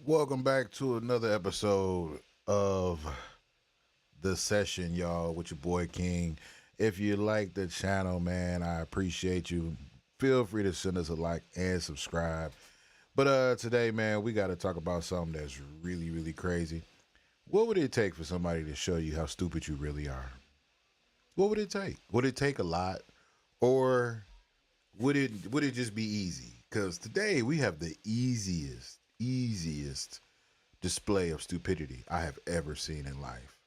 Welcome back to another episode of The Session, y'all, with your boy King. If you like the channel, man, I appreciate you. Feel free to send us a like and subscribe. But today, man, we got to talk about something that's really, really crazy. What would it take for somebody to show you how stupid you really are? What would it take? Would it take a lot, or would it just be easy? Because today we have the easiest display of stupidity I have ever seen in life.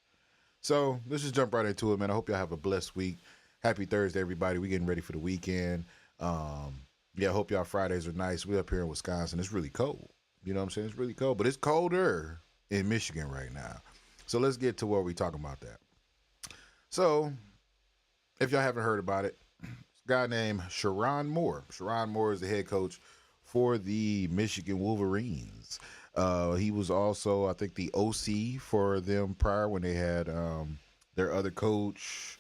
So let's just jump right into it, man. I hope y'all have a blessed week. Happy Thursday, everybody. We getting ready for the weekend. Um, yeah, I hope y'all Fridays are nice. We up here in Wisconsin. It's really cold. You know what I'm saying? It's really cold, but it's colder in Michigan right now. So let's get to where we talking about that. So if y'all haven't heard about it, a guy named Sharon Moore. Sharon Moore is the head coach for the Michigan Wolverines. He was also, I think, the OC for them prior when they had their other coach.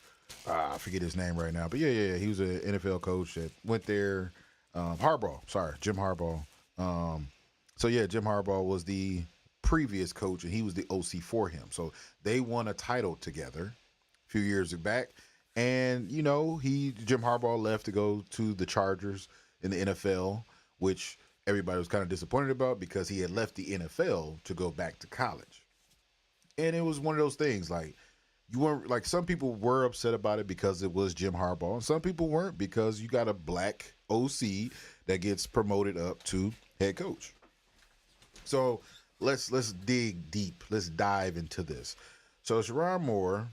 I forget his name right now, but yeah. He was an NFL coach that went there. Harbaugh, sorry, Jim Harbaugh. So yeah, Jim Harbaugh was the previous coach, and he was the OC for him. So they won a title together a few years back. And Jim Harbaugh left to go to the Chargers in the NFL, which everybody was kind of disappointed about because he had left the NFL to go back to college. And it was one of those things like you weren't like some people were upset about it because it was Jim Harbaugh, and some people weren't because you got a black OC that gets promoted up to head coach. So let's dig deep. Let's dive into this. So Sharon Moore,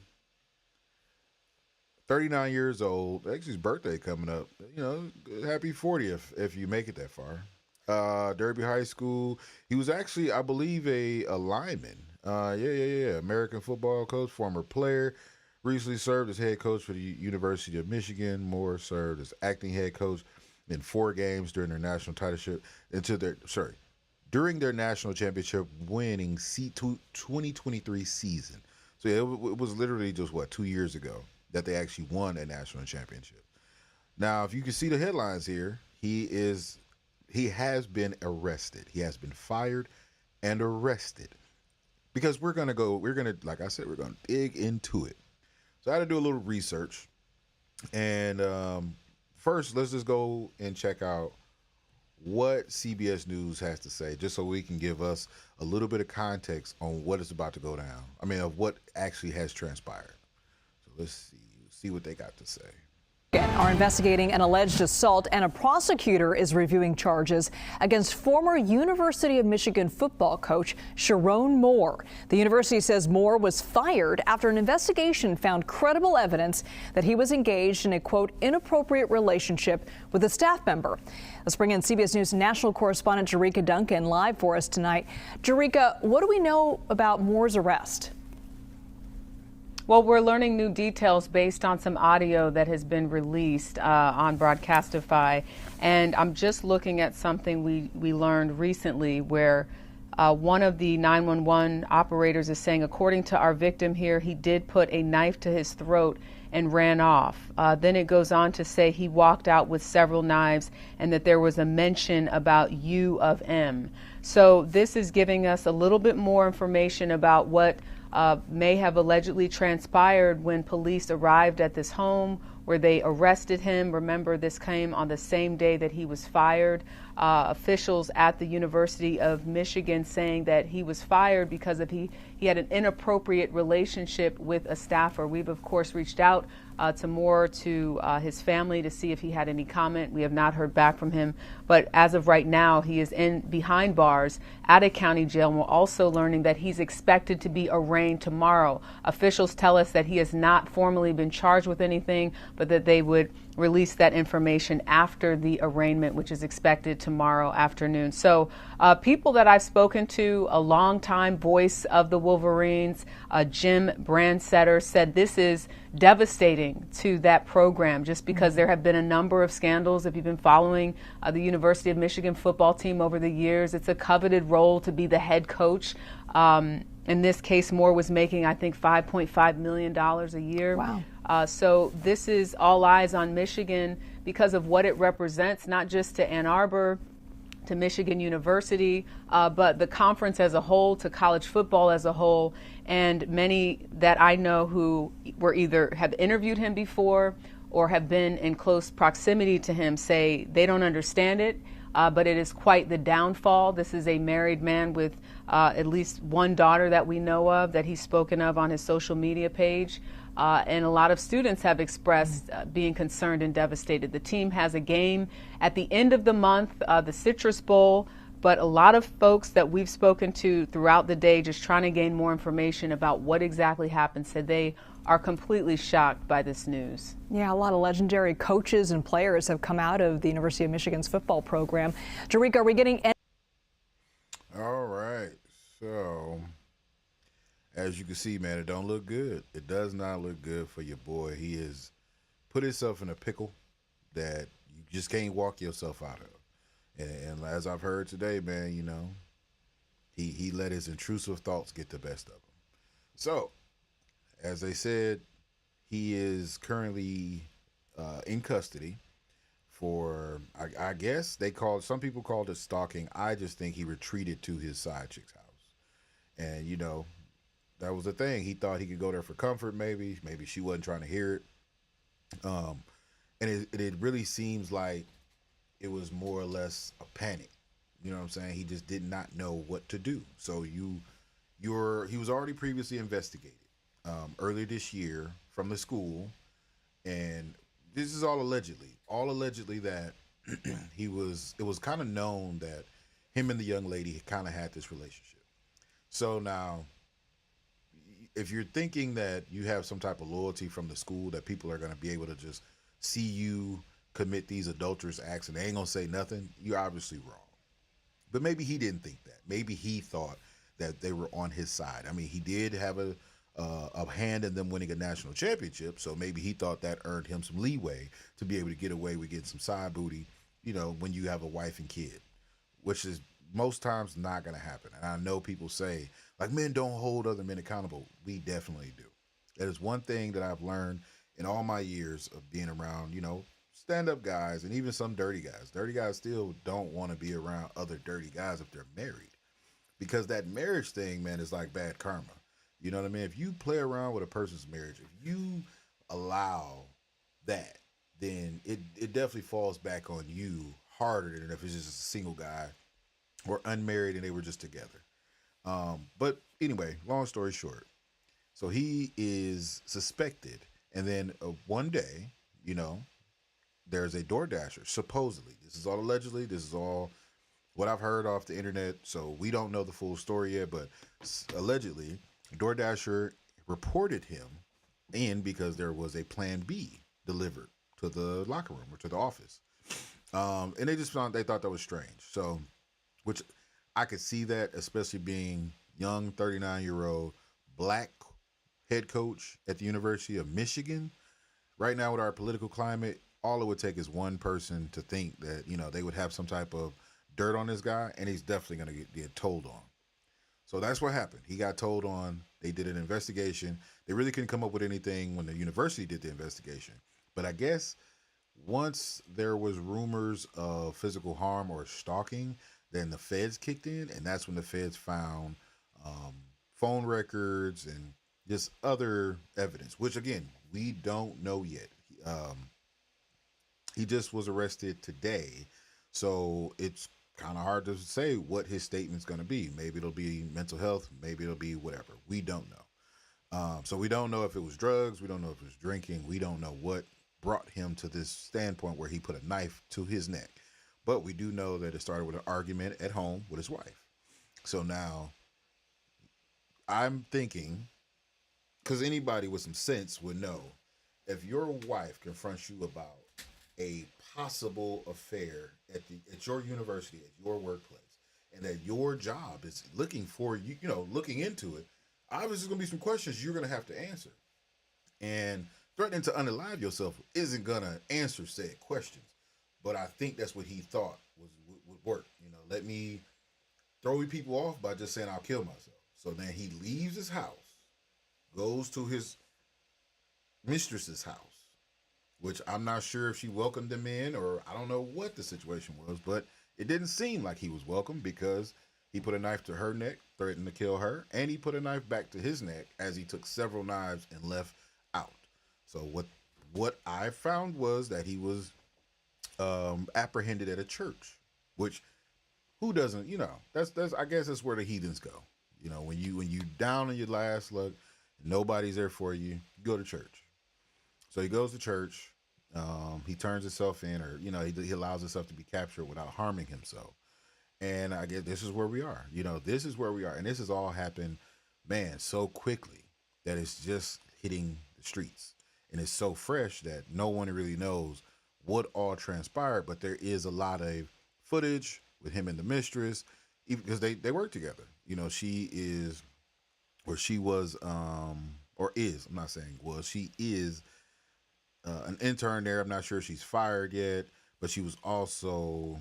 39 years old. Actually, his birthday coming up. Happy 40th if you make it that far. Derby High School. He was actually, I believe, a lineman. Yeah. American football coach, former player. Recently served as head coach for the University of Michigan. Moore served as acting head coach in 4 games during their national championship. During their national championship winning 2023 season. So yeah, it was literally just 2 years ago that they actually won a national championship. Now, if you can see the headlines here, he has been arrested. He has been fired and arrested. Because like I said, we're gonna dig into it. So I had to do a little research. And first, let's just go and check out what CBS News has to say, just so we can give us a little bit of context on what is about to go down. I mean, of what actually has transpired. So let's see what they got to say. Are investigating an alleged assault, and a prosecutor is reviewing charges against former University of Michigan football coach Sharon Moore. The university says Moore was fired after an investigation found credible evidence that he was engaged in a, quote, inappropriate relationship with a staff member. Let's bring in CBS News national correspondent Jerika Duncan live for us tonight. Jerika, what do we know about Moore's arrest? Well, we're learning new details based on some audio that has been released on Broadcastify. And I'm just looking at something we learned recently where one of the 911 operators is saying, according to our victim here, he did put a knife to his throat and ran off. Then it goes on to say he walked out with several knives and that there was a mention about U of M. So this is giving us a little bit more information about what may have allegedly transpired when police arrived at this home where they arrested him. Remember, this came on the same day that he was fired. Officials at the University of Michigan saying that he was fired because he had an inappropriate relationship with a staffer. We've, of course, reached out to Moore, to his family, to see if he had any comment. We have not heard back from him. But as of right now, he is behind bars at a county jail. And we're also learning that he's expected to be arraigned tomorrow. Officials tell us that he has not formally been charged with anything, but that they would release that information after the arraignment, which is expected tomorrow afternoon. So people that I've spoken to, a longtime voice of the Wolverines, Jim Brandsetter, said this is devastating to that program just because there have been a number of scandals. If you've been following the University of Michigan football team over the years, it's a coveted role to be the head coach. In this case, Moore was making, I think, $5.5 million a year. Wow. So this is all eyes on Michigan because of what it represents, not just to Ann Arbor, to Michigan University, but the conference as a whole, to college football as a whole, and many that I know who were either have interviewed him before or have been in close proximity to him say they don't understand it, but it is quite the downfall. This is a married man with at least one daughter that we know of, that he's spoken of on his social media page. And a lot of students have expressed being concerned and devastated. The team has a game at the end of the month, the Citrus Bowl, but a lot of folks that we've spoken to throughout the day just trying to gain more information about what exactly happened said they are completely shocked by this news. Yeah, a lot of legendary coaches and players have come out of the University of Michigan's football program. Jerika, are we getting any? All right. So, as you can see, man, it don't look good. It does not look good for your boy. He has put himself in a pickle that you just can't walk yourself out of. And as I've heard today, man, you know, he let his intrusive thoughts get the best of him. So, as they said, he is currently in custody for, I guess some people called it stalking. I just think he retreated to his side chick's house. And, you know, that was the thing. He thought he could go there for comfort, maybe. Maybe she wasn't trying to hear it. And it really seems like it was more or less a panic. You know what I'm saying? He just did not know what to do. So he was already previously investigated earlier this year from the school. And this is all allegedly that it was kind of known that him and the young lady kind of had this relationship. So now, if you're thinking that you have some type of loyalty from the school, that people are going to be able to just see you commit these adulterous acts and they ain't going to say nothing, you're obviously wrong. But maybe he didn't think that. Maybe he thought that they were on his side. I mean, he did have a hand in them winning a national championship, so maybe he thought that earned him some leeway to be able to get away with getting some side booty, you know, when you have a wife and kid, which is most times not going to happen. And I know people say, like, men don't hold other men accountable. We definitely do. That is one thing that I've learned in all my years of being around, you know, stand-up guys and even some dirty guys. Dirty guys still don't want to be around other dirty guys if they're married, because that marriage thing, man, is like bad karma. You know what I mean? If you play around with a person's marriage, if you allow that, then it definitely falls back on you harder than if it's just a single guy or unmarried and they were just together. But anyway, long story short, so he is suspected, and then one day, you know, there's a DoorDasher, supposedly. This is all allegedly. This is all what I've heard off the internet, so we don't know the full story yet, but allegedly, DoorDasher reported him in because there was a Plan B delivered to the locker room or to the office. And they thought that was strange. So, which I could see that, especially being young, 39-year-old black head coach at the University of Michigan. Right now with our political climate, all it would take is one person to think that, you know, they would have some type of dirt on this guy, and he's definitely going to get told on. So that's what happened. He got told on. They did an investigation. They really couldn't come up with anything when the university did the investigation. But I guess once there was rumors of physical harm or stalking, then the feds kicked in, and that's when the feds found phone records and just other evidence, which, again, we don't know yet. He just was arrested today, so it's kind of hard to say what his statement's going to be. Maybe it'll be mental health. Maybe it'll be whatever. We don't know. So we don't know if it was drugs. We don't know if it was drinking. We don't know what brought him to this standpoint where he put a knife to his neck. But we do know that it started with an argument at home with his wife. So now I'm thinking, because anybody with some sense would know, if your wife confronts you about a possible affair at your university, at your workplace, and that your job is looking for you, looking into it, obviously there's going to be some questions you're going to have to answer. And threatening to unalive yourself isn't going to answer said questions. But I think that's what he thought would work. Let me throw people off by just saying I'll kill myself. So then he leaves his house, goes to his mistress's house, which I'm not sure if she welcomed him in, or I don't know what the situation was, but It didn't seem like he was welcome because he put a knife to her neck, threatened to kill her, and he put a knife back to his neck as he took several knives and left out. So what I found was that he was apprehended at a church, which who doesn't, that's I guess that's where the heathens go. When you down on your last luck, nobody's there for you, you go to church. So he goes to church. He turns himself in, or he allows himself to be captured without harming himself. And I guess this is where we are. This is where we are, and this has all happened, man, so quickly that it's just hitting the streets, and it's so fresh that no one really knows what all transpired. But there is a lot of footage with him and the mistress, even because they work together. She is, or she was, or is. I'm not saying was. She is an intern there. I'm not sure if she's fired yet, but she was also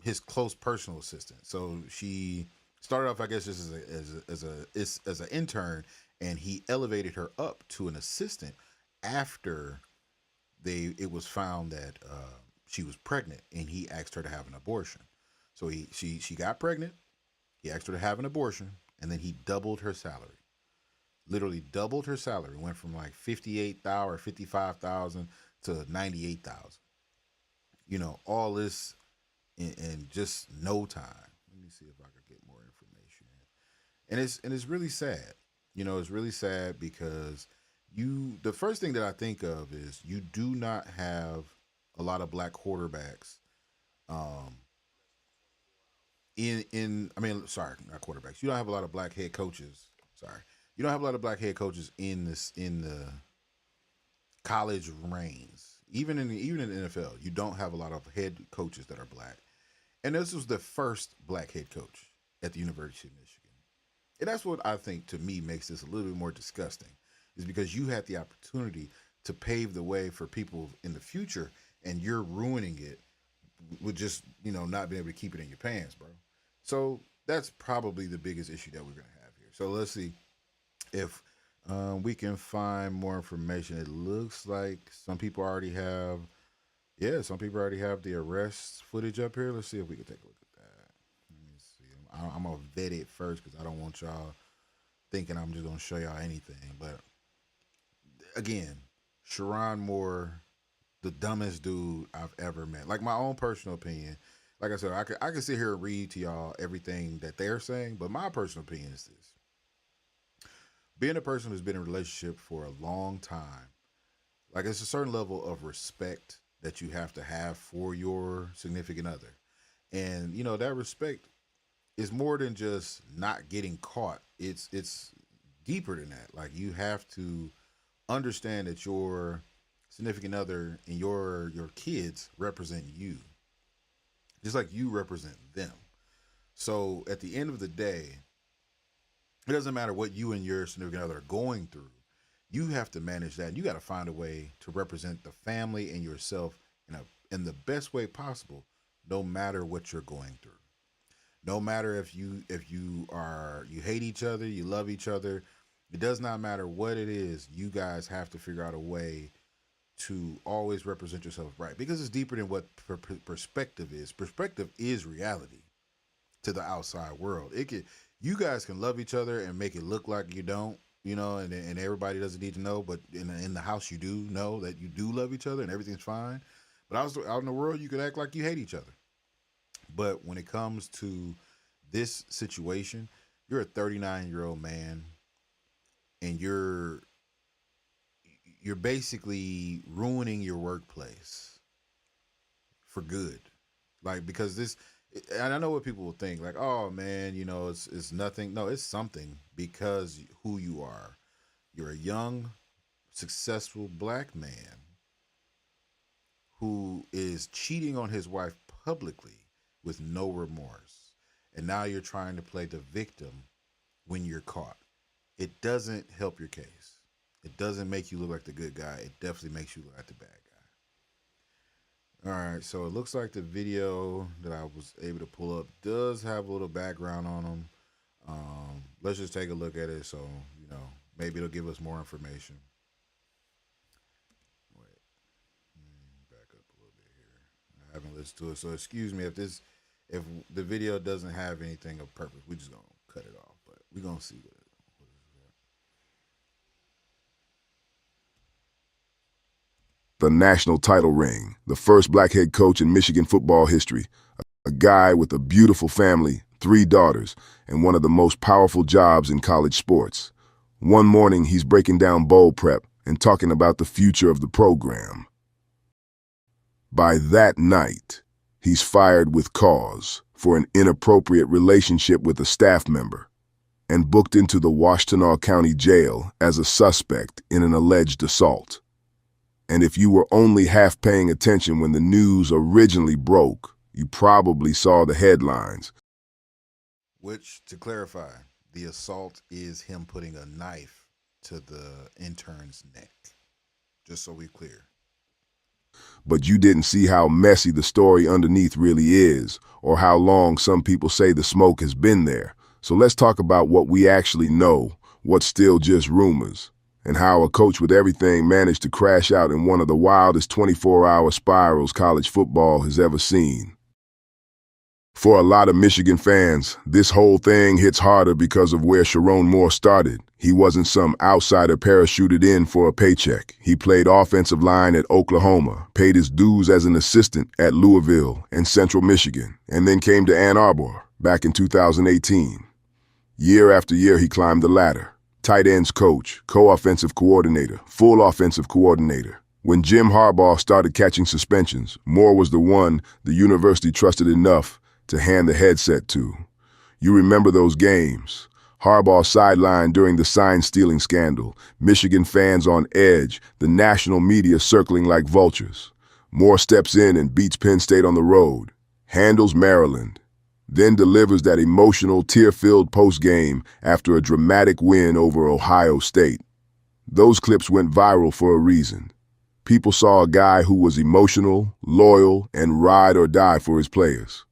his close personal assistant. So she started off, I guess, just as an intern, and he elevated her up to an assistant after it was found that she was pregnant, and he asked her to have an abortion. So she got pregnant. He asked her to have an abortion, and then he doubled her salary. Literally doubled her salary. Went from like $58,000 or $55,000 to $98,000. All this in just no time. Let me see if I could get more information. And it's really sad. It's really sad because the first thing that I think of is you do not have a lot of black quarterbacks. Sorry, not quarterbacks. You don't have a lot of black head coaches. Sorry. You don't have a lot of black head coaches in the college reigns. Even in the NFL, you don't have a lot of head coaches that are black. And this was the first black head coach at the University of Michigan. And that's what I think, to me, makes this a little bit more disgusting, is because you had the opportunity to pave the way for people in the future, and you're ruining it with just, not being able to keep it in your pants, bro. So that's probably the biggest issue that we're going to have here. So let's see if we can find more information. It looks like some people already have the arrest footage up here. Let's see if we can take a look at that. Let me see. I'm going to vet it first because I don't want y'all thinking I'm just going to show y'all anything. But again, Sherron Moore, the dumbest dude I've ever met. Like, my own personal opinion. Like I said, I could sit here and read to y'all everything that they're saying, but my personal opinion is this. Being a person who's been in a relationship for a long time, like, it's a certain level of respect that you have to have for your significant other. And, that respect is more than just not getting caught. It's deeper than that. Like, you have to understand that your significant other and your kids represent you, just like you represent them. So at the end of the day, it doesn't matter what you and your significant other are going through. You have to manage that. And you got to find a way to represent the family and yourself in the best way possible, no matter what you're going through. No matter if you hate each other, you love each other. It does not matter what it is. You guys have to figure out a way to always represent yourself right, because it's deeper than what perspective is. Perspective is reality to the outside world. You guys can love each other and make it look like you don't, and everybody doesn't need to know, but in the house you do know that you do love each other and everything's fine. But out in the world, you could act like you hate each other. But when it comes to this situation, you're a 39-year-old man, and you're basically ruining your workplace for good. Like, because this, and I know what people will think, like, oh man, it's nothing. No, it's something, because who you are. You're a young, successful black man who is cheating on his wife publicly with no remorse. And now you're trying to play the victim when you're caught. It doesn't help your case. It doesn't make you look like the good guy. It definitely makes you look like the bad guy. All right, so it looks like the video that I was able to pull up does have a little background on them. Let's just take a look at it, so maybe it'll give us more information. Wait, back up a little bit here. I haven't listened to it. So excuse me if the video doesn't have anything of purpose. We just gonna cut it off, but we gonna see what it. The national title ring, the first black head coach in Michigan football history, a guy with a beautiful family, 3 daughters, and one of the most powerful jobs in college sports. One morning, he's breaking down bowl prep and talking about the future of the program. By that night, he's fired with cause for an inappropriate relationship with a staff member and booked into the Washtenaw County Jail as a suspect in an alleged assault. And if you were only half paying attention when the news originally broke, you probably saw the headlines. Which, to clarify, the assault is him putting a knife to the intern's neck. Just so we're clear. But you didn't see how messy the story underneath really is, or how long some people say the smoke has been there. So let's talk about what we actually know, what's still just rumors, and how a coach with everything managed to crash out in one of the wildest 24-hour spirals college football has ever seen. For a lot of Michigan fans, this whole thing hits harder because of where Sherrone Moore started. He wasn't some outsider parachuted in for a paycheck. He played offensive line at Oklahoma, paid his dues as an assistant at Louisville and Central Michigan, and then came to Ann Arbor back in 2018. Year after year, he climbed the ladder. Tight ends coach, co-offensive coordinator, full offensive coordinator. When Jim Harbaugh started catching suspensions, Moore was the one the university trusted enough to hand the headset to. You remember those games. Harbaugh sidelined during the sign-stealing scandal, Michigan fans on edge, the national media circling like vultures. Moore steps in and beats Penn State on the road, handles Maryland, then delivers that emotional, tear-filled post-game after a dramatic win over Ohio State. Those clips went viral for a reason. People saw a guy who was emotional, loyal, and ride or die for his players.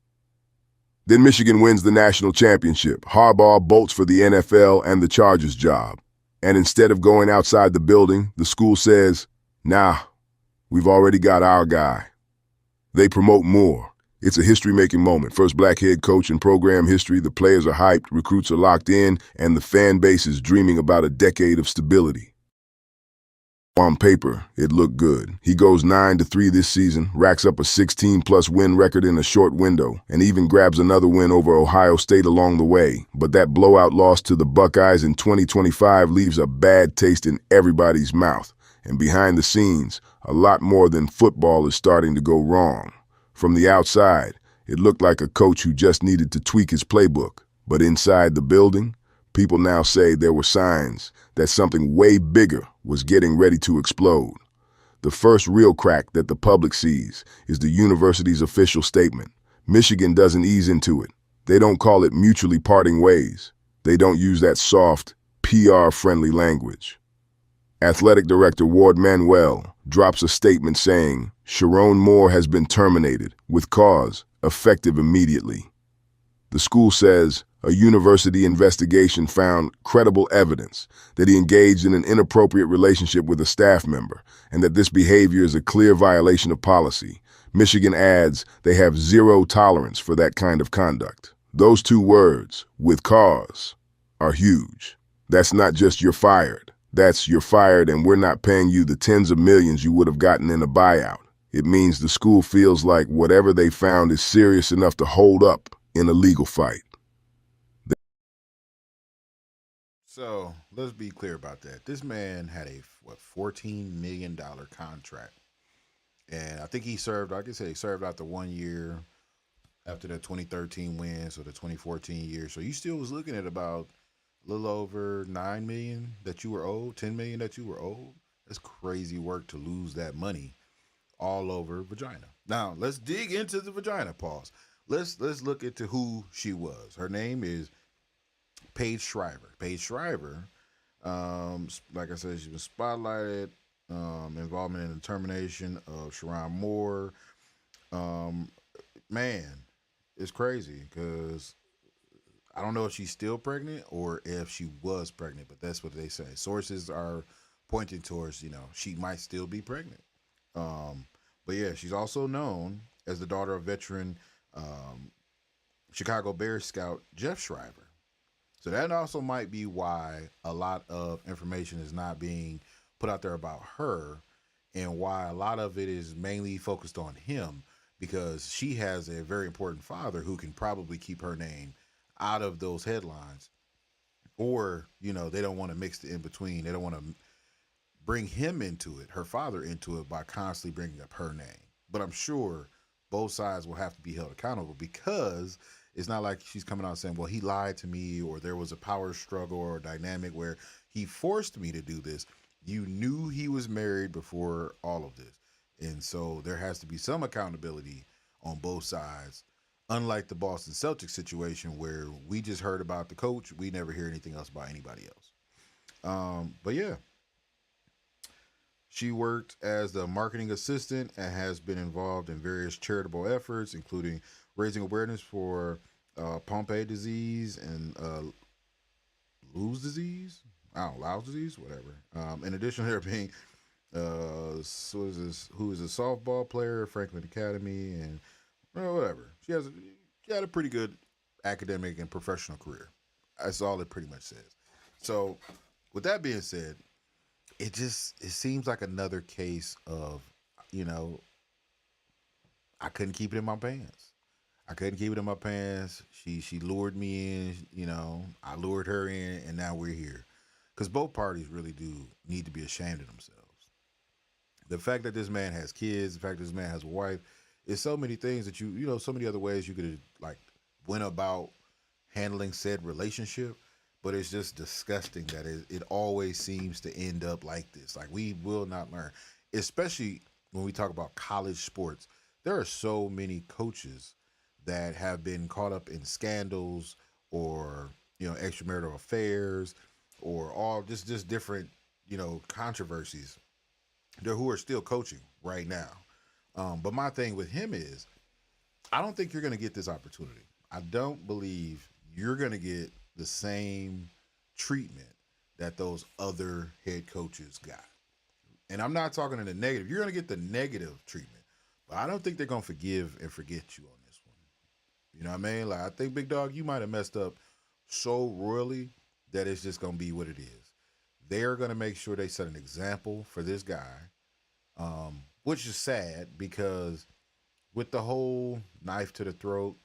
Then Michigan wins the national championship. Harbaugh bolts for the NFL and the Chargers job. And instead of going outside the building, the school says, "Nah, we've already got our guy." They promote Moore. It's a history-making moment. First black head coach in program history. The players are hyped, recruits are locked in, and the fan base is dreaming about a decade of stability. On paper, it looked good. He goes 9-3 this season, racks up a 16-plus win record in a short window, and even grabs another win over Ohio State along the way. But that blowout loss to the Buckeyes in 2025 leaves a bad taste in everybody's mouth. And behind the scenes, a lot more than football is starting to go wrong. From the outside, it looked like a coach who just needed to tweak his playbook. But inside the building, people now say there were signs that something way bigger was getting ready to explode. The first real crack that the public sees is the university's official statement. Michigan doesn't ease into it. They don't call it mutually parting ways. They don't use that soft, PR-friendly language. Athletic Director Ward Manuel drops a statement saying, Sherrone Moore has been terminated, with cause, effective immediately. The school says a university investigation found credible evidence that he engaged in an inappropriate relationship with a staff member and that this behavior is a clear violation of policy. Michigan adds they have zero tolerance for that kind of conduct. Those 2 words, with cause, are huge. That's not just you're fired. That's you're fired and we're not paying you the tens of millions you would have gotten in a buyout. It means the school feels like whatever they found is serious enough to hold up in a legal fight. So let's be clear about that. This man had a $14 million contract, and I think he served. Like I said, he served out the 1 year after the 2013 win, so the 2014 year. So you still was looking at about a little over $9 million that you were owed, $10 million that you were owed. That's crazy work to lose that money all over vagina. Now let's dig into the vagina. Pause. Let's look into who she was. Her name is Paige Shriver. Paige Shriver, like I said, she was spotlighted, involvement in the termination of Sherrone Moore. Man, it's crazy because I don't know if she's still pregnant or if she was pregnant, but that's what they say. Sources are pointing towards, she might still be pregnant. But yeah, she's also known as the daughter of veteran Chicago Bears scout Jeff Shriver. So that also might be why a lot of information is not being put out there about her, and why a lot of it is mainly focused on him, because she has a very important father who can probably keep her name out of those headlines. Or, they don't want to mix the in between. They don't want to bring him into it, her father into it, by constantly bringing up her name. But I'm sure both sides will have to be held accountable, because it's not like she's coming out saying, well, he lied to me, or there was a power struggle or a dynamic where he forced me to do this. You knew he was married before all of this. And so there has to be some accountability on both sides. Unlike the Boston Celtics situation, where we just heard about the coach, we never hear anything else about anybody else. But yeah, she worked as the marketing assistant and has been involved in various charitable efforts, including raising awareness for Pompe disease and Lou's disease, whatever. In addition to her being who is a softball player, Franklin Academy, and whatever. She had a pretty good academic and professional career. That's all it pretty much says. So, with that being said, it seems like another case of, I couldn't keep it in my pants. She lured me in, I lured her in, and now we're here. Because both parties really do need to be ashamed of themselves. The fact that this man has kids, the fact that this man has a wife, is so many things that so many other ways you could have went about handling said relationship. But it's just disgusting that it always seems to end up like this. Like, we will not learn, especially when we talk about college sports. There are so many coaches that have been caught up in scandals or, extramarital affairs, or all just different, controversies, who are still coaching right now. But my thing with him is, I don't think you're going to get this opportunity. I don't believe you're going to get the same treatment that those other head coaches got. And I'm not talking in the negative. You're going to get the negative treatment, but I don't think they're going to forgive and forget you on this one. You know what I mean? Like, I think, Big Dog, you might have messed up so royally that it's just going to be what it is. They're going to make sure they set an example for this guy, which is sad, because with the whole knife to the throat,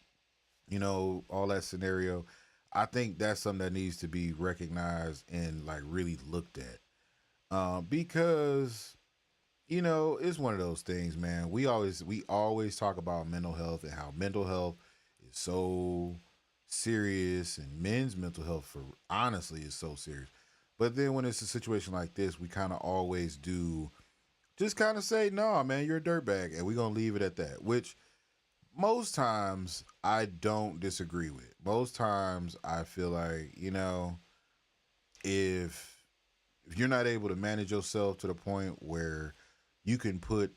all that scenario, I think that's something that needs to be recognized and really looked at, because it's one of those things, man. We always talk about mental health and how mental health is so serious, and men's mental health honestly is so serious. But then when it's a situation like this, we kind of always do just kind of say, no, man, you're a dirtbag, and we're gonna leave it at that, which most times I don't disagree with. Most times I feel like, if you're not able to manage yourself to the point where you can put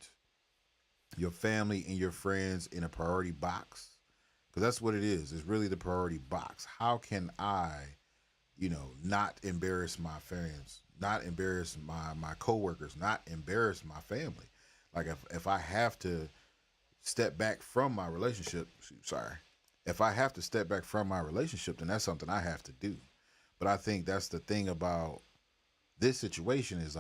your family and your friends in a priority box, because that's what it is. It's really the priority box. How can I, not embarrass my friends, not embarrass my coworkers, not embarrass my family? Like, if I have to step back from my relationship, if I have to step back from my relationship, then that's something I have to do. But I think that's the thing about this situation, is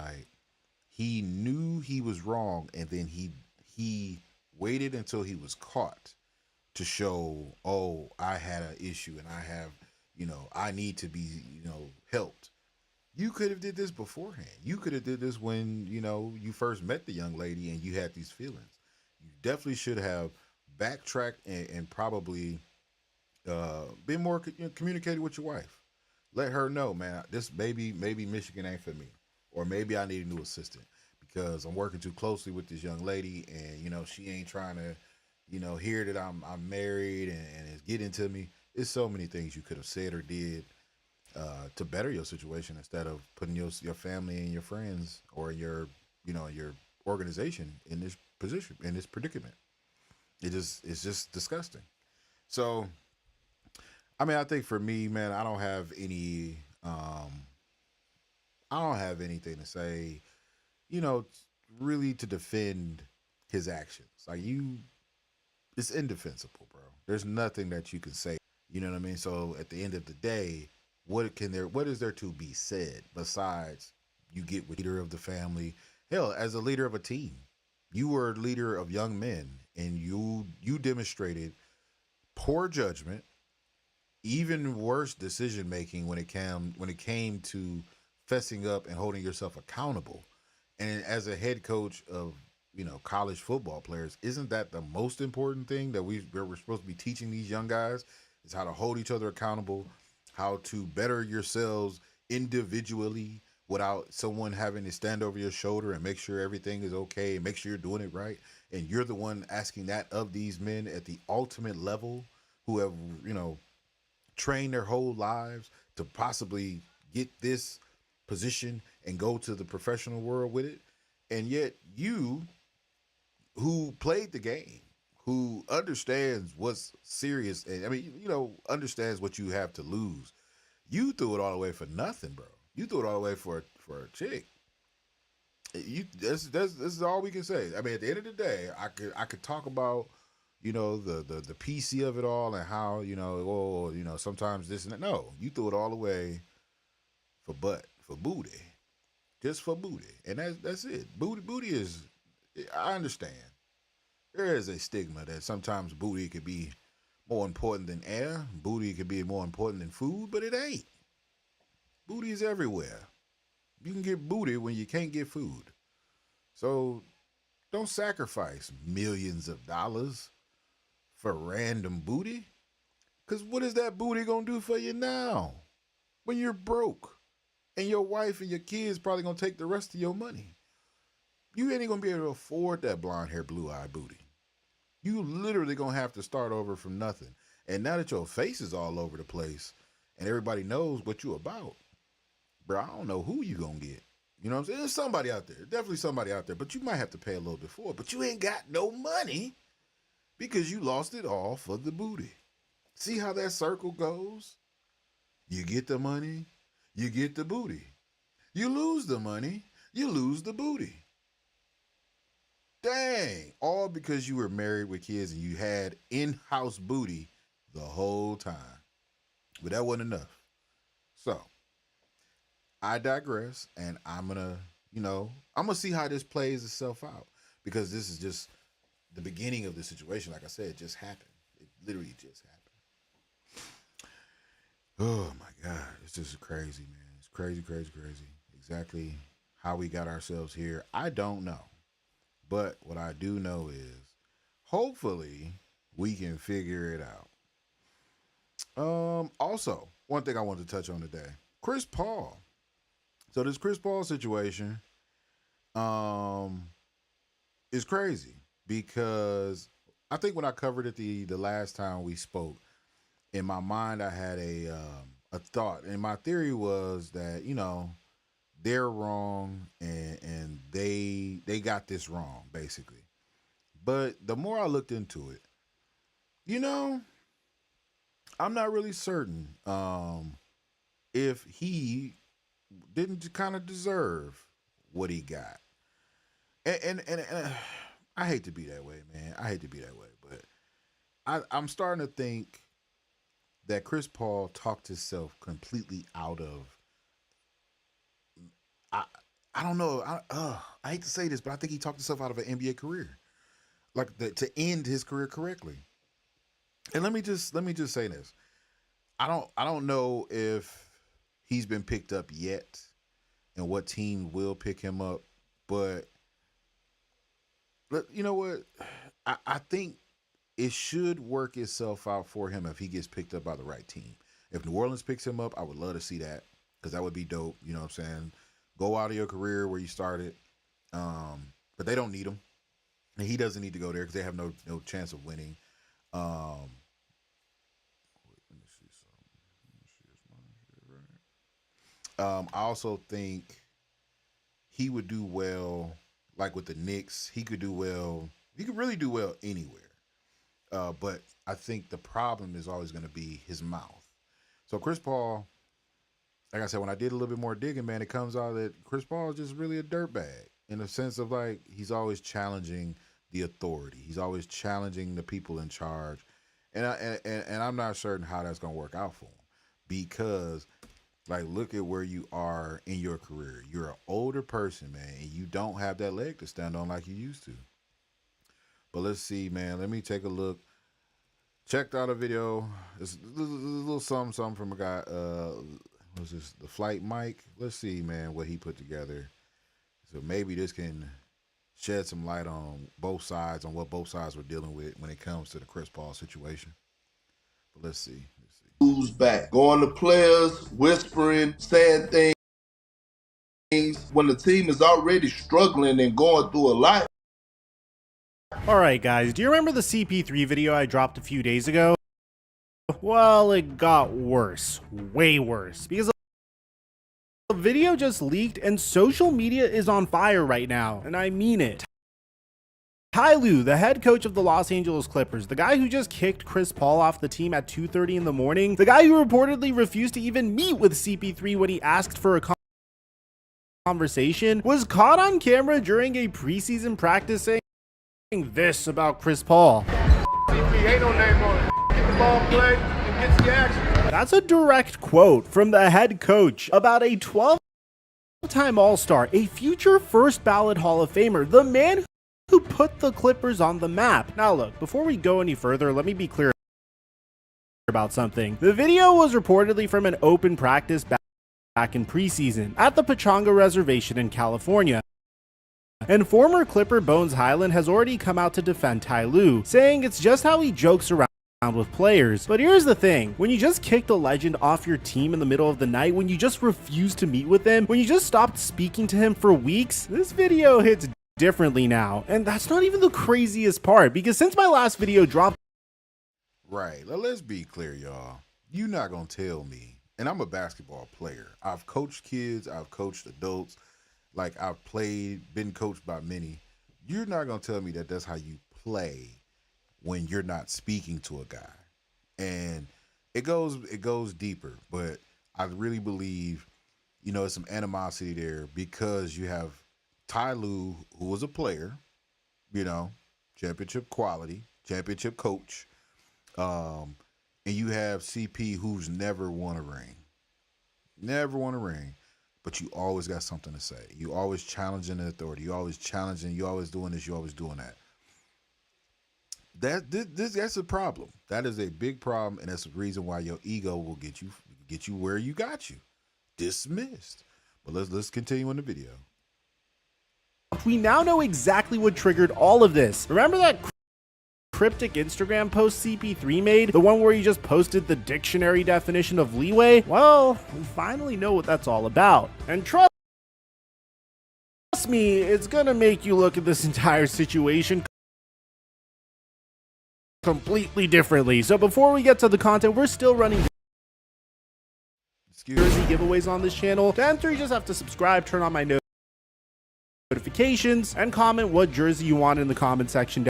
he knew he was wrong, and then he waited until he was caught to show, oh, I had an issue and I have, I need to be, helped. You could have did this beforehand. You could have did this when, you first met the young lady and you had these feelings. You definitely should have backtracked and probably been more communicated with your wife. Let her know, man, this maybe Michigan ain't for me, or maybe I need a new assistant because I'm working too closely with this young lady, and she ain't trying to, hear that I'm married and is getting to me. It's so many things you could have said or did to better your situation, instead of putting your family and your friends or your your organization in this position, in this predicament. It's just disgusting. So, I mean, I think for me, man, I don't have anything to say, really, to defend his actions. Like, you it's indefensible, bro. There's nothing that you can say. You know what I mean? So at the end of the day, what is there to be said besides you get with leader of the family? Hell, as a leader of a team, you were a leader of young men, and you demonstrated poor judgment, even worse decision making when it came to fessing up and holding yourself accountable. And as a head coach of college football players, isn't that the most important thing that we're supposed to be teaching these young guys? Is how to hold each other accountable, how to better yourselves individually without someone having to stand over your shoulder and make sure everything is okay and make sure you're doing it right. And you're the one asking that of these men at the ultimate level who have, trained their whole lives to possibly get this position and go to the professional world with it. And yet you, who played the game, who understands what's serious, and understands what you have to lose, you threw it all away for nothing, bro. You threw it all away for a chick. This is all we can say. I mean, at the end of the day, I could talk about the PC of it all and how sometimes this and that. No, you threw it all away for booty, just for booty, and that's it. Booty is. I understand. There is a stigma that sometimes booty could be more important than air. Booty could be more important than food, but it ain't. Booty is everywhere. You can get booty when you can't get food. So don't sacrifice millions of dollars for random booty. Because what is that booty going to do for you now? When you're broke and your wife and your kids probably going to take the rest of your money. You ain't going to be able to afford that blonde hair, blue eye booty. You literally going to have to start over from nothing. And now that your face is all over the place and everybody knows what you about, bro, I don't know who you going to get. You know what I'm saying? There's somebody out there. Definitely somebody out there. But you might have to pay a little bit for it. But you ain't got no money because you lost it all for the booty. See how that circle goes? You get the money, you get the booty. You lose the money, you lose the booty. Dang, all because you were married with kids and you had in-house booty the whole time. But that wasn't enough. So, I digress, and I'm gonna see how this plays itself out. Because this is just the beginning of the situation. Like I said, it just happened. It literally just happened. Oh my God, it's just crazy, man. It's crazy, crazy, crazy. Exactly how we got ourselves here, I don't know. But what I do know is, hopefully, we can figure it out. Also, one thing I wanted to touch on today, Chris Paul. So this Chris Paul situation, is crazy because I think when I covered it the last time we spoke, in my mind I had a thought, and my theory was that they're wrong and they got this wrong basically. But the more I looked into it, I'm not really certain if he didn't kind of deserve what he got. And I hate to be that way, man. I hate to be that way, but I'm starting to think that Chris Paul talked himself completely out of. I don't know. I hate to say this, but I think he talked himself out of an NBA career, to end his career correctly. And let me just say this: I don't know if he's been picked up yet, and what team will pick him up. But you know what? I think it should work itself out for him if he gets picked up by the right team. If New Orleans picks him up, I would love to see that because that would be dope. You know what I'm saying? Go out of your career where you started, but they don't need him, and he doesn't need to go there because they have no chance of winning. Let me see something. I also think he would do well, like with the Knicks. He could do well. He could really do well anywhere. But I think the problem is always going to be his mouth. So Chris Paul, like I said, when I did a little bit more digging, man, it comes out that Chris Paul is just really a dirtbag in the sense of he's always challenging the authority. He's always challenging the people in charge, and I'm not certain how that's gonna work out for him because, like, look at where you are in your career. You're an older person, man, and you don't have that leg to stand on like you used to. But let's see, man. Let me take a look. Checked out a video. It's a little something from a guy. What's this? The Flight Mike. Let's see, man, what he put together. So maybe this can shed some light on both sides, on what both sides were dealing with when it comes to the Chris Paul situation. But let's see. Who's back? Going to players, whispering, saying things when the team is already struggling and going through a lot. Alright guys, do you remember the CP3 video I dropped a few days ago? Well, it got worse. Way worse. Because the video just leaked and social media is on fire right now. And I mean it. Ty Lue, the head coach of the Los Angeles Clippers, the guy who just kicked Chris Paul off the team at 2:30 in the morning, the guy who reportedly refused to even meet with CP3 when he asked for a conversation, was caught on camera during a preseason practice saying this about Chris Paul. Ain't no name on it. Get the ball played and get the action. That's a direct quote from the head coach about a 12-time All-Star, a future first ballot Hall of Famer, the man who put the Clippers on the map. Now look, before we go any further, let me be clear about something. The video was reportedly from an open practice back in preseason at the Pechanga Reservation in California. And former Clipper Bones Hyland has already come out to defend Ty Lue, saying it's just how he jokes around with players. But here's the thing, when you just kicked a legend off your team in the middle of the night, when you just refused to meet with him, when you just stopped speaking to him for weeks, this video hits differently now. And that's not even the craziest part, because since my last video dropped... Right, let's be clear, y'all. You're not gonna tell me, and I'm a basketball player. I've coached kids, I've coached adults, like I've been coached by many. You're not gonna tell me that that's how you play when you're not speaking to a guy. And it goes deeper, but I really believe, it's some animosity there because you have Ty Lue, who was a player, championship quality, championship coach, and you have CP, who's never won a ring. But you always got something to say. You always challenging the authority. You always challenging. You always doing this. You always doing that. That's a problem. That is a big problem, and that's the reason why your ego will get you where you got you dismissed. But let's continue in the video. We now know exactly what triggered all of this. Remember that cryptic Instagram post CP3 made? The one where he just posted the dictionary definition of leeway? Well, we finally know what that's all about. And trust me, it's gonna make you look at this entire situation completely differently. So before we get to the content, we're still running jersey giveaways on this channel. To enter, you just have to subscribe, turn on my notifications, and comment what jersey you want in the comment section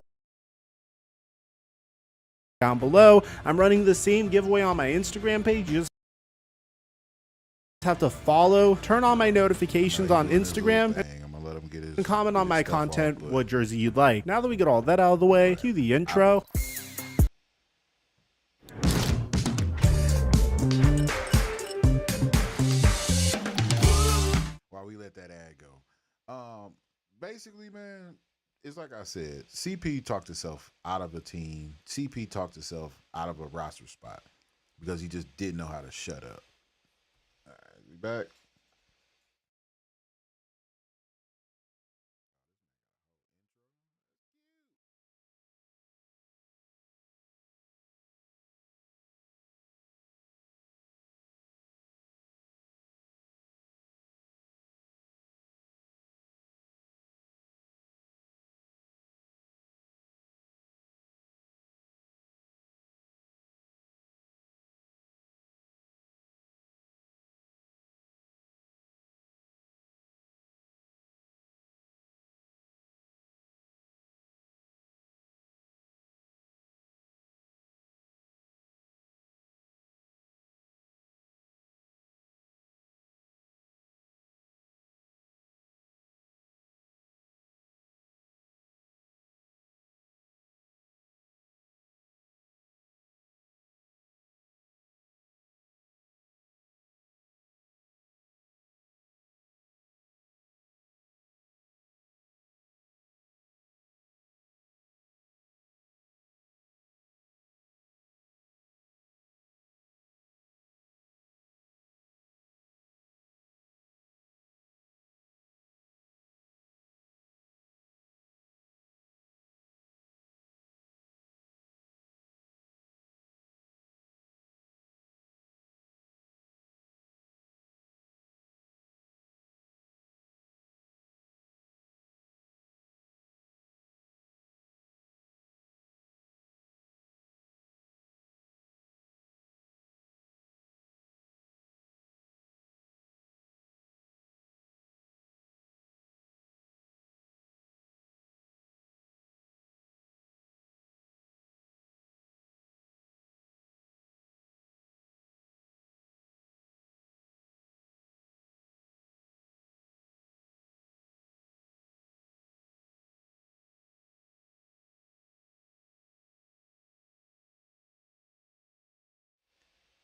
down below. I'm running the same giveaway on my Instagram page. You just have to follow, turn on my notifications on Instagram, and comment on my content what jersey you'd like. Now that we get all that out of the way, cue the intro. While we let that ad go, basically, man, it's like I said, CP talked himself out of a team. CP talked himself out of a roster spot because he just didn't know how to shut up. All right, we back.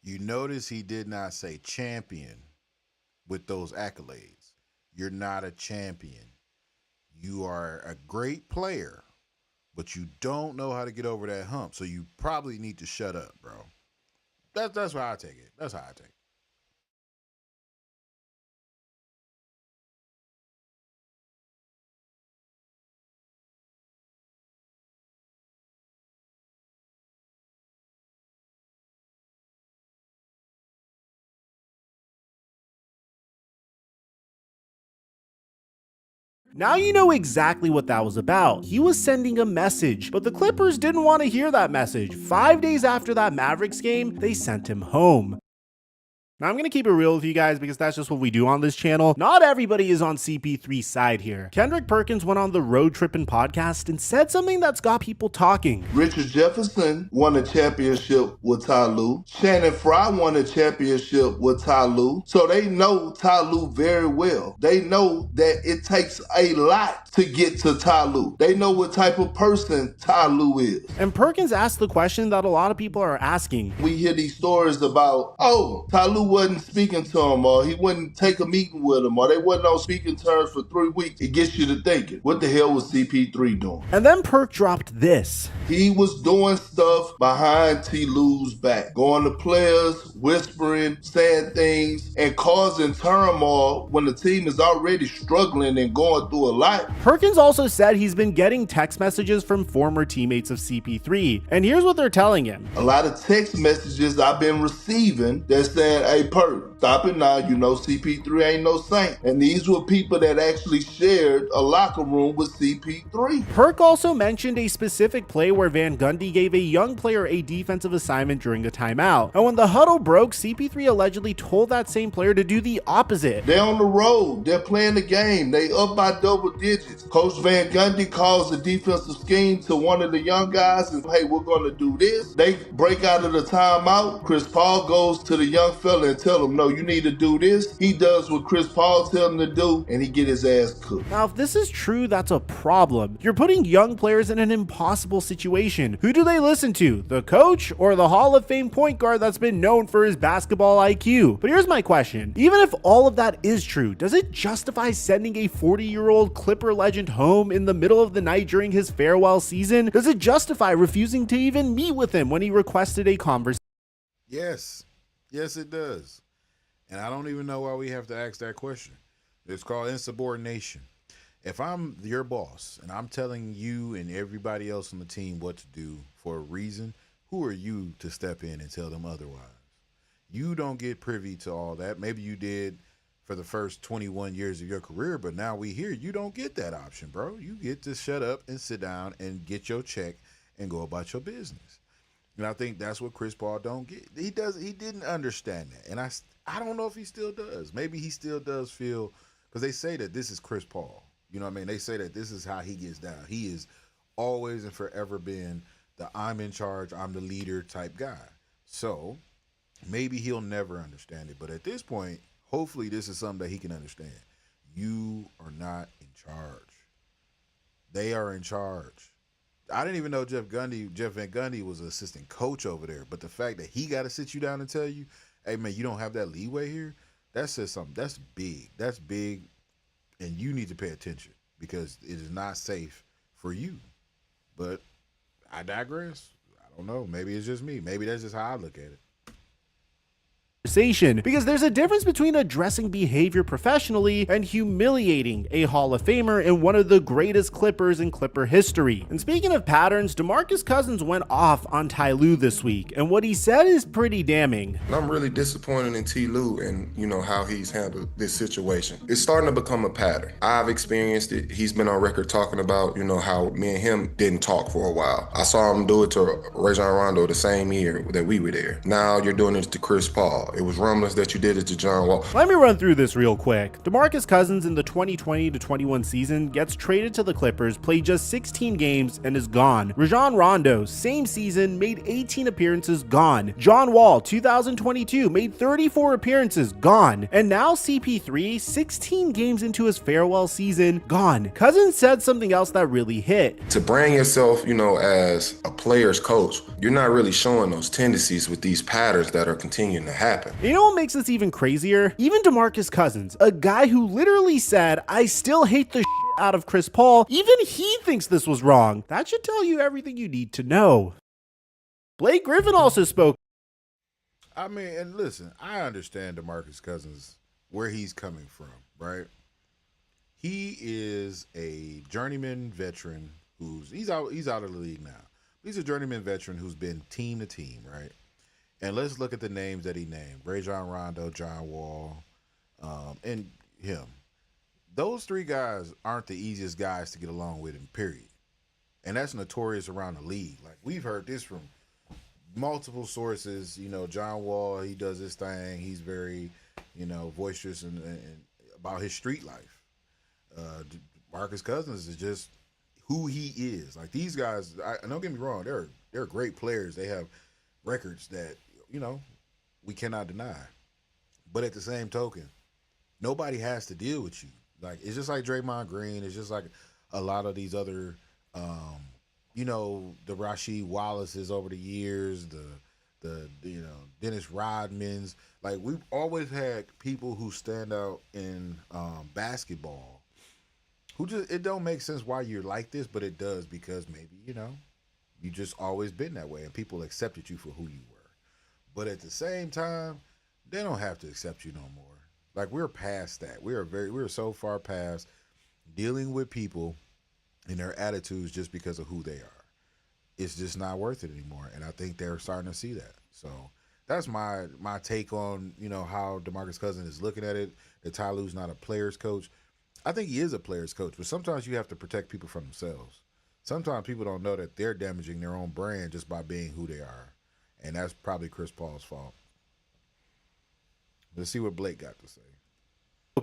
You notice he did not say champion with those accolades. You're not a champion. You are a great player, but you don't know how to get over that hump. So you probably need to shut up, bro. That's how I take it. That's how I take it. Now you know exactly what that was about. He was sending a message, but the Clippers didn't want to hear that message. 5 days after that Mavericks game, they sent him home. Now, I'm going to keep it real with you guys because that's just what we do on this channel. Not everybody is on CP3's side here. Kendrick Perkins went on the Road Trippin' podcast and said something that's got people talking. Richard Jefferson won a championship with Ty Lue. Shannon Fry won a championship with Ty Lue. So they know Ty Lue very well. They know that it takes a lot to get to Ty Lue. They know what type of person Ty Lue is. And Perkins asked the question that a lot of people are asking. We hear these stories about, oh, Ty Lue wasn't speaking to him, or he wouldn't take a meeting with him, or they wasn't on speaking terms for 3 weeks. It gets you to thinking, what the hell was CP3 doing? And then Perk dropped this. He was doing stuff behind T. Lue's back, going to players, whispering, saying things, and causing turmoil when the team is already struggling and going through a lot. Perkins also said he's been getting text messages from former teammates of CP3, and here's what they're telling him. A lot of text messages I've been receiving that's saying, hey, Perk, stop it now, you know CP3 ain't no saint. And these were people that actually shared a locker room with CP3. Perk also mentioned a specific play where Van Gundy gave a young player a defensive assignment during a timeout. And when the huddle broke, CP3 allegedly told that same player to do the opposite. They're on the road. They're playing the game. They up by double digits. Coach Van Gundy calls the defensive scheme to one of the young guys and, hey, we're going to do this. They break out of the timeout. Chris Paul goes to the young fella and tell him, no, you need to do this. He does what Chris Paul tells him to do, and he get his ass cooked. Now, if this is true, that's a problem. You're putting young players in an impossible situation. Who do they listen to? The coach or the Hall of Fame point guard that's been known for his basketball IQ? But here's my question. Even if all of that is true, does it justify sending a 40-year-old Clipper legend home in the middle of the night during his farewell season? Does it justify refusing to even meet with him when he requested a conversation? Yes. Yes, it does. And I don't even know why we have to ask that question. It's called insubordination. If I'm your boss and I'm telling you and everybody else on the team what to do for a reason, who are you to step in and tell them otherwise? You don't get privy to all that. Maybe you did for the first 21 years of your career, but now we hear you don't get that option, bro. You get to shut up and sit down and get your check and go about your business. And I think that's what Chris Paul don't get. He didn't understand that. And I don't know if he still does. Maybe he still does feel, because they say that this is Chris Paul. You know what I mean? They say that this is how he gets down. He is always and forever been the I'm in charge, I'm the leader type guy. So maybe he'll never understand it. But at this point, hopefully this is something that he can understand. You are not in charge. They are in charge. I didn't even know Jeff Van Gundy was an assistant coach over there. But the fact that he got to sit you down and tell you, hey, man, you don't have that leeway here, that says something. That's big. That's big. And you need to pay attention because it is not safe for you. But I digress. I don't know. Maybe it's just me. Maybe that's just how I look at it. Because there's a difference between addressing behavior professionally and humiliating a Hall of Famer and one of the greatest Clippers in Clipper history. And speaking of patterns, DeMarcus Cousins went off on Ty Lue this week, and what he said is pretty damning. I'm really disappointed in T. Lue and, how he's handled this situation. It's starting to become a pattern. I've experienced it. He's been on record talking about, how me and him didn't talk for a while. I saw him do it to Rajon Rondo the same year that we were there. Now you're doing it to Chris Paul. It was rumblings that you did it to John Wall. Let me run through this real quick. DeMarcus Cousins in the 2020-21 season gets traded to the Clippers, played just 16 games, and is gone. Rajon Rondo, same season, made 18 appearances, gone. John Wall, 2022, made 34 appearances, gone. And now CP3, 16 games into his farewell season, gone. Cousins said something else that really hit. To brand yourself, as a player's coach, you're not really showing those tendencies with these patterns that are continuing to happen. You know what makes this even crazier? Even DeMarcus Cousins, a guy who literally said, I still hate the shit out of Chris Paul, even he thinks this was wrong. That should tell you everything you need to know. Blake Griffin also spoke. I mean, and listen, I understand DeMarcus Cousins, where he's coming from, right? He is a journeyman veteran he's out of the league now. He's a journeyman veteran who's been team to team, right? And let's look at the names that he named: Rajon Rondo, John Wall, and him. Those three guys aren't the easiest guys to get along with, in period. And that's notorious around the league. Like, we've heard this from multiple sources. John Wall, he does his thing. He's very, boisterous and about his street life. Marcus Cousins is just who he is. Like, these guys, don't get me wrong, they're great players. They have records that, we cannot deny. But at the same token, nobody has to deal with you. Like, it's just like Draymond Green. It's just like a lot of these other, the Rasheed Wallaces over the years, the Dennis Rodmans. Like, we've always had people who stand out in basketball who just, it don't make sense why you're like this, but it does, because maybe, you just always been that way and people accepted you for who you were. But at the same time, they don't have to accept you no more. Like, we're past that. We're so far past dealing with people and their attitudes just because of who they are. It's just not worth it anymore. And I think they're starting to see that. So that's my take on, how DeMarcus Cousins is looking at it, that Ty Lue's not a player's coach. I think he is a player's coach, but sometimes you have to protect people from themselves. Sometimes people don't know that they're damaging their own brand just by being who they are. And that's probably Chris Paul's fault. Let's see what Blake got to say.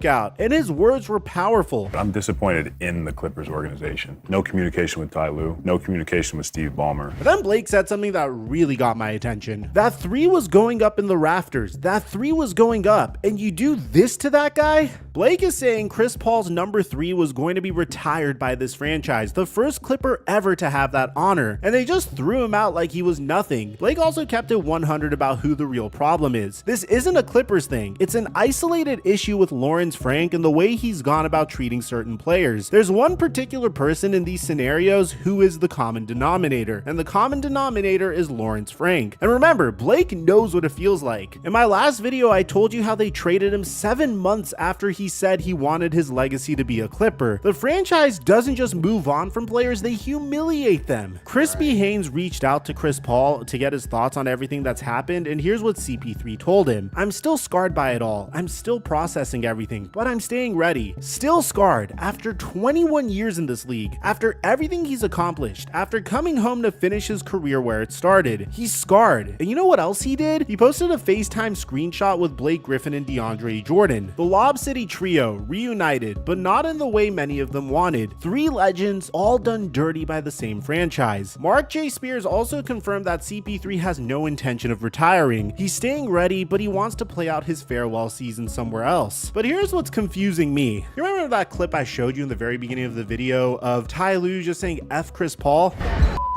Out, and his words were powerful. I'm disappointed in the Clippers organization. No communication with Ty Lue, no communication with Steve Ballmer. But then Blake said something that really got my attention. That three was going up in the rafters. That three was going up, and you do this to that guy? Blake is saying Chris Paul's number 3 was going to be retired by this franchise, the first Clipper ever to have that honor, and they just threw him out like he was nothing. Blake also kept it 100 about who the real problem is. This isn't a Clippers thing. It's an isolated issue with Lawrence Frank and the way he's gone about treating certain players. There's one particular person in these scenarios who is the common denominator, and the common denominator is Lawrence Frank. And remember, Blake knows what it feels like. In my last video, I told you how they traded him 7 months after he said he wanted his legacy to be a Clipper. The franchise doesn't just move on from players, they humiliate them. Crispy Haynes reached out to Chris Paul to get his thoughts on everything that's happened, and here's what CP3 told him. I'm still scarred by it all. I'm still processing everything, but I'm staying ready. Still scarred after 21 years in this league, after everything he's accomplished, after coming home to finish his career where it started. He's scarred. And you know what else he did? He posted a FaceTime screenshot with Blake Griffin and DeAndre Jordan. The Lob City trio reunited, but not in the way many of them wanted. 3 legends all done dirty by the same franchise. Mark J. Spears also confirmed that CP3 has no intention of retiring. He's staying ready, but he wants to play out his farewell season somewhere else. But here's what's confusing me. You remember that clip I showed you in the very beginning of the video of Ty Lue just saying F Chris Paul?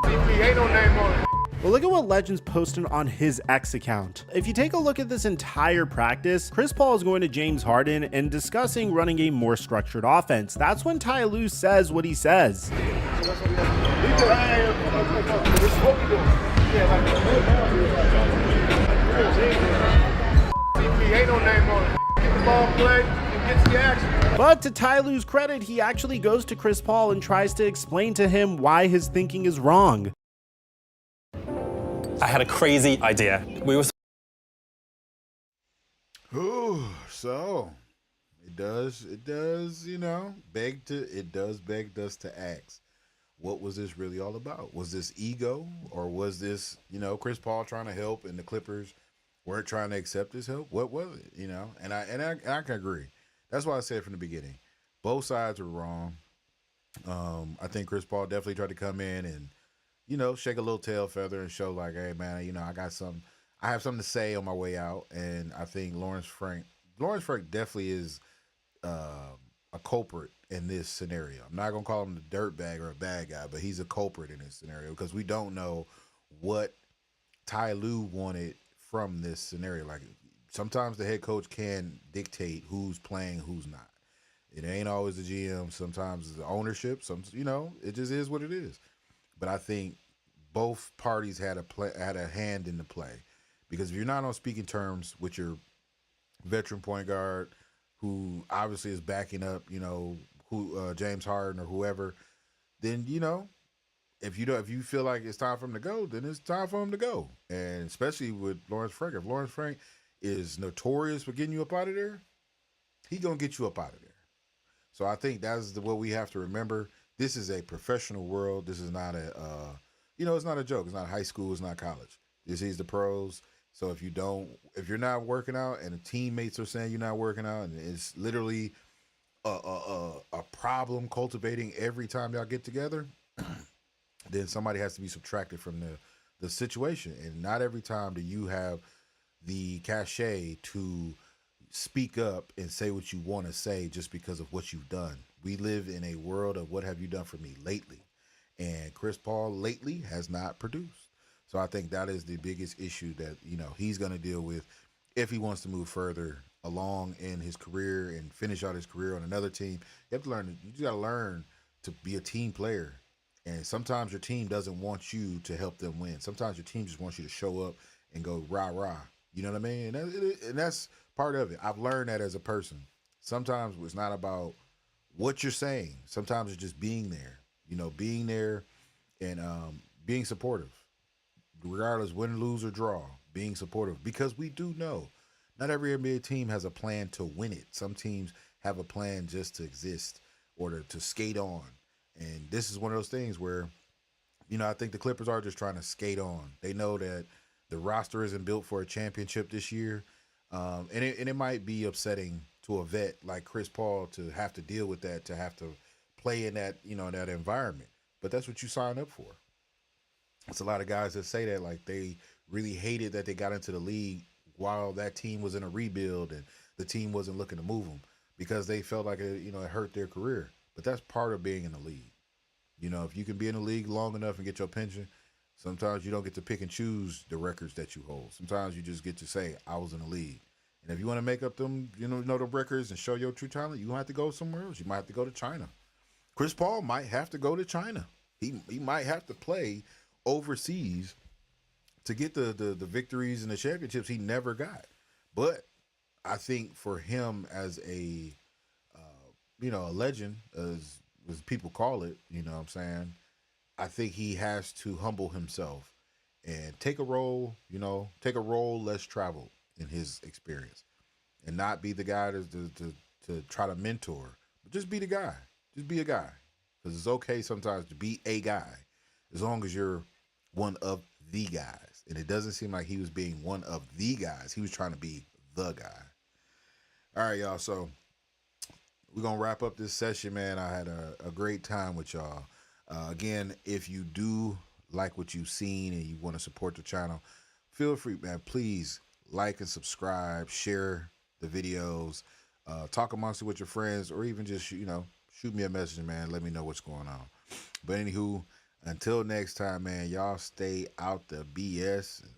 Ain't no name on it. Well, look at what Legends posted on his X account. If you take a look at this entire practice, Chris Paul is going to James Harden and discussing running a more structured offense. That's when Ty Lue says what he says. Ain't no name on it. Get the ball played and get the action. But to Ty Lue's credit, he actually goes to Chris Paul and tries to explain to him why his thinking is wrong. I had a crazy idea. So it does, beg us to ask, what was this really all about? Was this ego, or was this, Chris Paul trying to help and the Clippers weren't trying to accept his help. What was it? You know, and I can agree. That's why I said from the beginning, both sides were wrong. I think Chris Paul definitely tried to come in and, you know, shake a little tail feather and show like, hey man, you know, I have something to say on my way out. And I think Lawrence Frank definitely is a culprit in this scenario. I'm not gonna call him the dirtbag or a bad guy, but he's a culprit in this scenario because we don't know what Ty Lue wanted from this scenario. Like sometimes the head coach can dictate who's playing, who's not. It ain't always the GM. Sometimes it's the ownership. You know, it just is what it is. But I think both parties had a hand in the play because if you're not on speaking terms with your veteran point guard, who obviously is backing up, you know, James Harden or whoever, then you know, if you feel like it's time for him to go, then it's time for him to go. And especially with Lawrence Frank, if Lawrence Frank is notorious for getting you up out of there, he gonna get you up out of there. So I think that's what we have to remember. This is a professional world. This is not it's not a joke. It's not high school. It's not college. This is the pros. So if you're not working out and the teammates are saying you're not working out and it's literally a problem cultivating every time y'all get together, then somebody has to be subtracted from the situation. And not every time do you have the cachet to speak up and say what you want to say just because of what you've done. We live in a world of what have you done for me lately? And Chris Paul lately has not produced. So I think that is the biggest issue that, you know, he's going to deal with if he wants to move further along in his career and finish out his career on another team. You got to learn to be a team player. And sometimes your team doesn't want you to help them win. Sometimes your team just wants you to show up and go rah, rah. You know what I mean? And that's part of it. I've learned that as a person. Sometimes it's not about what you're saying. Sometimes it's just being there. You know, being there and being supportive. Regardless, win, lose, or draw, being supportive. Because we do know not every NBA team has a plan to win it. Some teams have a plan just to exist or to skate on. And this is one of those things where, you know, I think the Clippers are just trying to skate on. They know that the roster isn't built for a championship this year. And it might be upsetting to a vet like Chris Paul to have to deal with that, to have to play in that, you know, that environment. But that's what you sign up for. It's a lot of guys that say that, like they really hated that they got into the league while that team was in a rebuild and the team wasn't looking to move them because they felt like it hurt their career. But that's part of being in the league. You know, if you can be in the league long enough and get your pension, sometimes you don't get to pick and choose the records that you hold. Sometimes you just get to say, I was in the league. And if you want to make up them, the records and show your true talent, you don't have to go somewhere else. You might have to go to China. Chris Paul might have to go to China. He might have to play overseas to get the victories and the championships he never got. But I think for him as a legend, as people call it, you know what I'm saying, I think he has to humble himself and take a role less traveled in his experience and not be the guy to try to mentor, but just be the guy. Just be a guy. Because it's okay sometimes to be a guy as long as you're one of the guys. And it doesn't seem like he was being one of the guys. He was trying to be the guy. All right, y'all. So we're going to wrap up this session, man. I had a great time with y'all. Again, if you do like what you've seen and you want to support the channel, feel free, man. Please like and subscribe, share the videos, talk amongst it with your friends, or even just, shoot me a message, man. Let me know what's going on. But anywho, until next time, man, y'all stay out the BS and